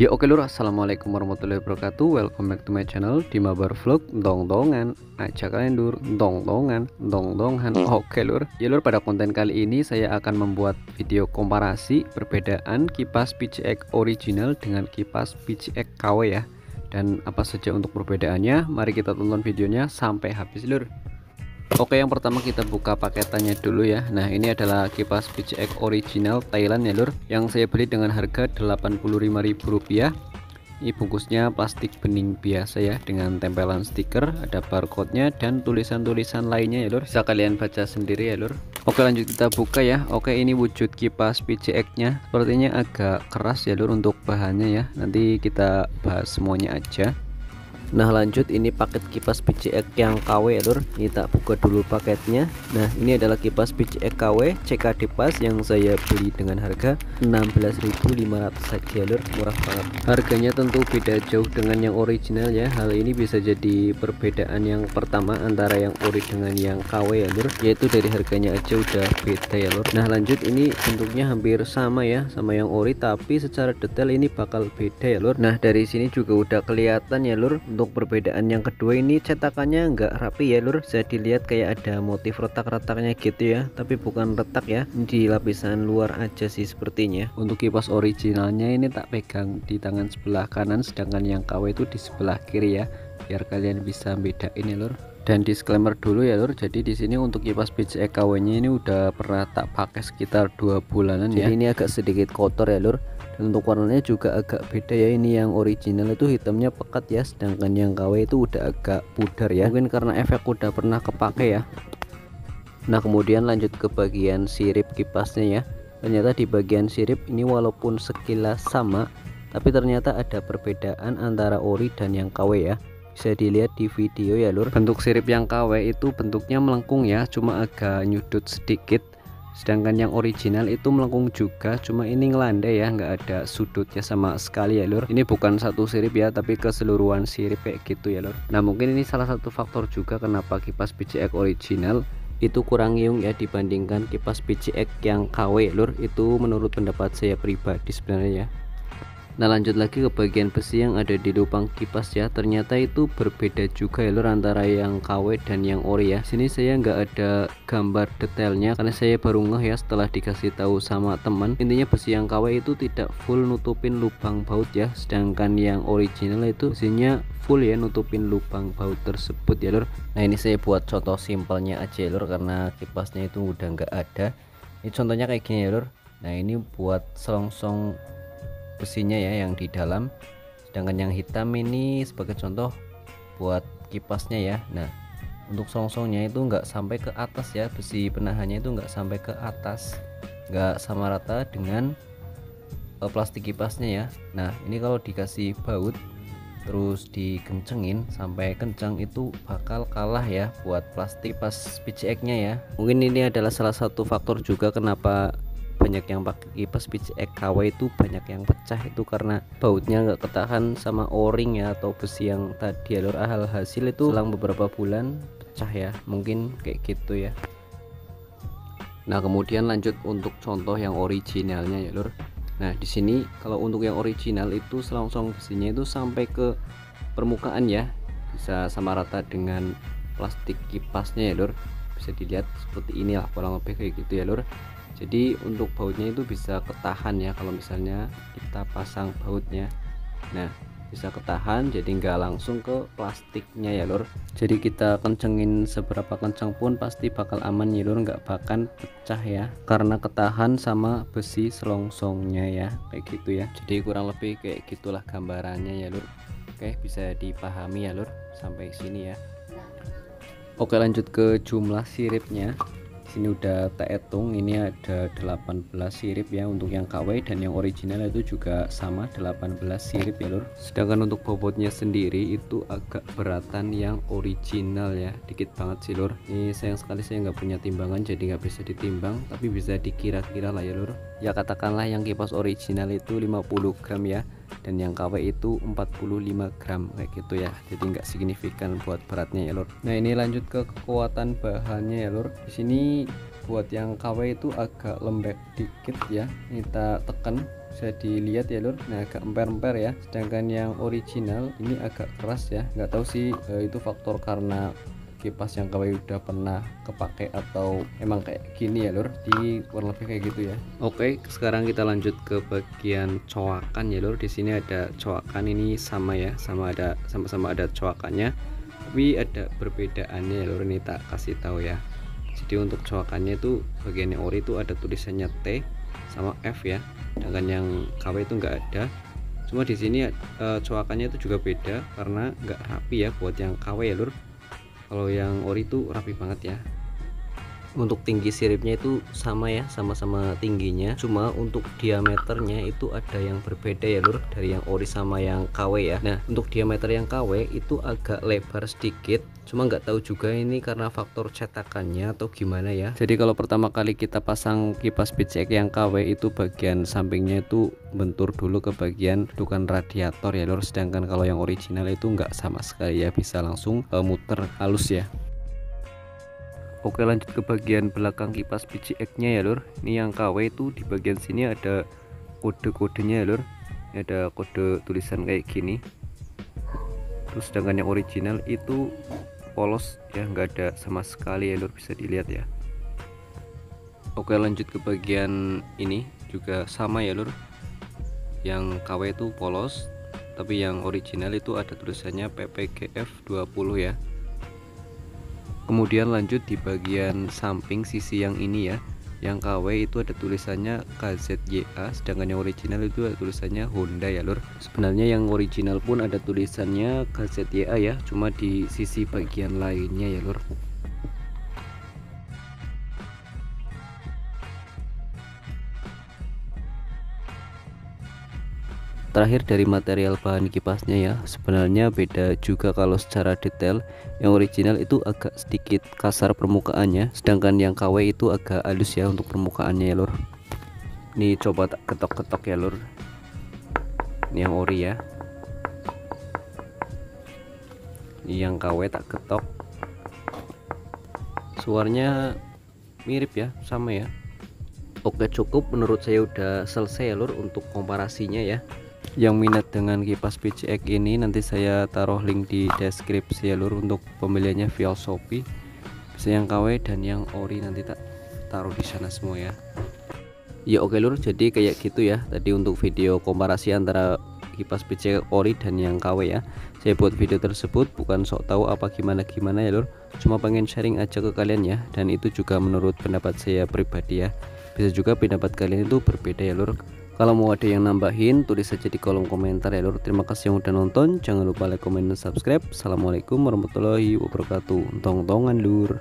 Ya oke lur, assalamualaikum warahmatullahi wabarakatuh. Welcome back to my channel Dimabar Vlog. Dong-dongan, ajak kalian lur, dong-dongan, dong-dongan. Oke lur, ya lur, pada konten kali ini saya akan membuat video komparasi perbedaan kipas PCX original dengan kipas PCX KW ya. Dan apa saja untuk perbedaannya, mari kita tonton videonya sampai habis lur. Oke, yang pertama kita buka paketannya dulu ya. Nah, ini adalah kipas PCX original Thailand ya lur, yang saya beli dengan harga Rp85.000. Ini bungkusnya plastik bening biasa ya, dengan tempelan stiker, ada barcode-nya dan tulisan-tulisan lainnya ya lur. Bisa kalian baca sendiri ya lur. Oke, lanjut kita buka ya. Oke, ini wujud kipas PCX-nya. Sepertinya agak keras ya lur untuk bahannya ya. Nanti kita bahas semuanya aja. Nah, lanjut ini paket kipas PCX yang KW ya lur. Ini tak buka dulu paketnya. Nah, ini adalah kipas PCX KW CKD pas yang saya beli dengan harga 16.500 saja lur, murah banget. Harganya tentu beda jauh dengan yang original ya. Hal ini bisa jadi perbedaan yang pertama antara yang ori dengan yang KW ya lur, yaitu dari harganya aja udah beda ya lur. Nah, lanjut ini bentuknya hampir sama ya sama yang ori, tapi secara detail ini bakal beda ya lur. Nah, dari sini juga udah kelihatan ya lur. Untuk perbedaan yang kedua, ini cetakannya nggak rapi ya lur, bisa dilihat kayak ada motif retak-retaknya gitu ya, tapi bukan retak ya, di lapisan luar aja sih sepertinya. Untuk kipas originalnya ini tak pegang di tangan sebelah kanan, sedangkan yang KW itu di sebelah kiri ya, biar kalian bisa bedain ya lur. Dan disclaimer dulu ya lur, jadi di sini untuk kipas PCX KW-nya ini udah pernah tak pakai sekitar 2 bulanan ya. Jadi ini agak sedikit kotor ya lur. Dan untuk warnanya juga agak beda ya. Ini yang original itu hitamnya pekat ya, sedangkan yang KW itu udah agak pudar ya. Mungkin karena efek udah pernah kepake ya. Nah, kemudian lanjut ke bagian sirip kipasnya ya. Ternyata di bagian sirip ini walaupun sekilas sama, tapi ternyata ada perbedaan antara ori dan yang KW ya. Bisa dilihat di video ya lur. Bentuk sirip yang KW itu bentuknya melengkung ya, cuma agak nyudut sedikit. Sedangkan yang original itu melengkung juga, cuma ini ngelandai ya, nggak ada sudutnya sama sekali ya lur. Ini bukan satu sirip ya, tapi keseluruhan sirip kayak gitu ya lur. Nah, mungkin ini salah satu faktor juga kenapa kipas PCX original itu kurang ngiung ya dibandingkan kipas PCX yang KW lur. Itu menurut pendapat saya pribadi sebenarnya ya. Nah, lanjut lagi ke bagian besi yang ada di lubang kipas ya. Ternyata itu berbeda juga ya lur antara yang KW dan yang ori ya. Sini saya nggak ada gambar detailnya karena saya baru ngeh ya setelah dikasih tahu sama teman. Intinya besi yang KW itu tidak full nutupin lubang baut ya, sedangkan yang original itu besinya full ya nutupin lubang baut tersebut ya lur. Nah, ini saya buat contoh simpelnya aja ya lur, karena kipasnya itu udah nggak ada. Ini contohnya kayak gini ya lur. Nah, ini buat selongsong besinya ya yang di dalam, sedangkan yang hitam ini sebagai contoh buat kipasnya ya. Nah, untuk selongsongnya itu nggak sampai ke atas ya, besi penahannya itu nggak sampai ke atas, nggak sama rata dengan plastik kipasnya ya. Nah, ini kalau dikasih baut terus dikencengin sampai kencang itu bakal kalah ya buat plastik pas PCX nya ya. Mungkin ini adalah salah satu faktor juga kenapa banyak yang pakai kipas PCX KW itu banyak yang pecah, itu karena bautnya nggak ketahan sama o-ring ya atau besi yang tadi alur. Hasil itu selang beberapa bulan pecah ya, mungkin kayak gitu ya. Nah, kemudian lanjut untuk contoh yang originalnya ya lur. Nah, di sini kalau untuk yang original itu selongsong besinya itu sampai ke permukaan ya, bisa sama rata dengan plastik kipasnya ya lur. Bisa dilihat seperti ini lah kurang lebih kayak gitu ya lur. Jadi untuk bautnya itu bisa ketahan ya kalau misalnya kita pasang bautnya. Nah, bisa ketahan, jadi nggak langsung ke plastiknya ya lur. Jadi kita kencengin seberapa kencang pun pasti bakal aman ya lur, nggak bakal pecah ya, karena ketahan sama besi selongsongnya ya, kayak gitu ya. Jadi kurang lebih kayak gitulah gambarannya ya lur. Oke, bisa dipahami ya lur sampai sini ya. Oke, lanjut ke jumlah siripnya. Sini udah tak hitung, ini ada 18 sirip ya untuk yang KW, dan yang original itu juga sama 18 sirip ya lur. Sedangkan untuk bobotnya sendiri itu agak beratan yang original ya, dikit banget sih lur. Ini sayang sekali saya nggak punya timbangan, jadi nggak bisa ditimbang, tapi bisa dikira-kira lah ya lur. Ya katakanlah yang kipas original itu 50 gram ya, dan yang KW itu 45 gram kayak gitu ya, jadi nggak signifikan buat beratnya ya lur. Nah, ini lanjut ke kekuatan bahannya ya lur. Di sini buat yang KW itu agak lembek dikit ya, kita tekan bisa dilihat ya lur. Nah agak emper-emper ya, sedangkan yang original ini agak keras ya. Nggak tahu sih itu faktor karena kipas yang KW udah pernah kepake atau emang kayak gini ya lur, di kurang lebih kayak gitu ya. Oke, sekarang kita lanjut ke bagian coakan ya lur. Di sini ada coakan, ini sama ya, sama ada coakannya, tapi ada perbedaannya ya lur. Ini tak kasih tahu ya. Jadi untuk coakannya itu bagian yang ori itu ada tulisannya T sama F ya, sedangkan yang KW itu nggak ada. Cuma di sini coakannya itu juga beda karena nggak rapi ya buat yang KW ya lur. Kalau yang ori itu rapi banget ya. Untuk tinggi siripnya itu sama ya, sama-sama tingginya, cuma untuk diameternya itu ada yang berbeda ya lur, dari yang ori sama yang KW ya. Nah untuk diameter yang KW itu agak lebar sedikit, cuma nggak tahu juga ini karena faktor cetakannya atau gimana ya. Jadi kalau pertama kali kita pasang kipas PCX yang KW itu bagian sampingnya itu bentur dulu ke bagian dudukan radiator ya lur, sedangkan kalau yang original itu nggak sama sekali ya, bisa langsung muter halus ya. Oke, lanjut ke bagian belakang kipas PCX nya ya lur. Ini yang KW itu di bagian sini ada kode-kodenya ya lur. Ini ada kode tulisan kayak gini. Terus sedangkan yang original itu polos ya, nggak ada sama sekali ya lur, bisa dilihat ya. Oke, lanjut ke bagian ini juga sama ya lur. Yang KW itu polos, tapi yang original itu ada tulisannya PPGF 20 ya. Kemudian lanjut di bagian samping sisi yang ini ya, yang KW itu ada tulisannya KZYA, sedangkan yang original itu ada tulisannya Honda ya lur. Sebenarnya yang original pun ada tulisannya KZYA ya, cuma di sisi bagian lainnya ya lur. Terakhir dari material bahan kipasnya ya, sebenarnya beda juga kalau secara detail. Yang original itu agak sedikit kasar permukaannya, sedangkan yang KW itu agak halus ya untuk permukaannya ya lur. Ini coba tak ketok-ketok ya lur. Ini yang ori ya, ini yang KW tak ketok. Suaranya mirip ya, sama ya. Oke, cukup menurut saya udah selesai ya lur untuk komparasinya ya. Yang minat dengan kipas PCX ini nanti saya taruh link di deskripsi ya lur, untuk pembeliannya via Shopee. Bisa yang KW dan yang ori nanti tak taruh di sana semua ya. Ya oke lur, jadi kayak gitu ya tadi untuk video komparasi antara kipas PCX ori dan yang KW ya. Saya buat video tersebut bukan sok tahu apa gimana ya lur, cuma pengen sharing aja ke kalian ya, dan itu juga menurut pendapat saya pribadi ya. Bisa juga pendapat kalian itu berbeda ya lur. Kalau mau ada yang nambahin, tulis saja di kolom komentar ya lur. Terima kasih yang udah nonton, jangan lupa like, comment, dan subscribe. Assalamualaikum warahmatullahi wabarakatuh. Tong-tongan lur.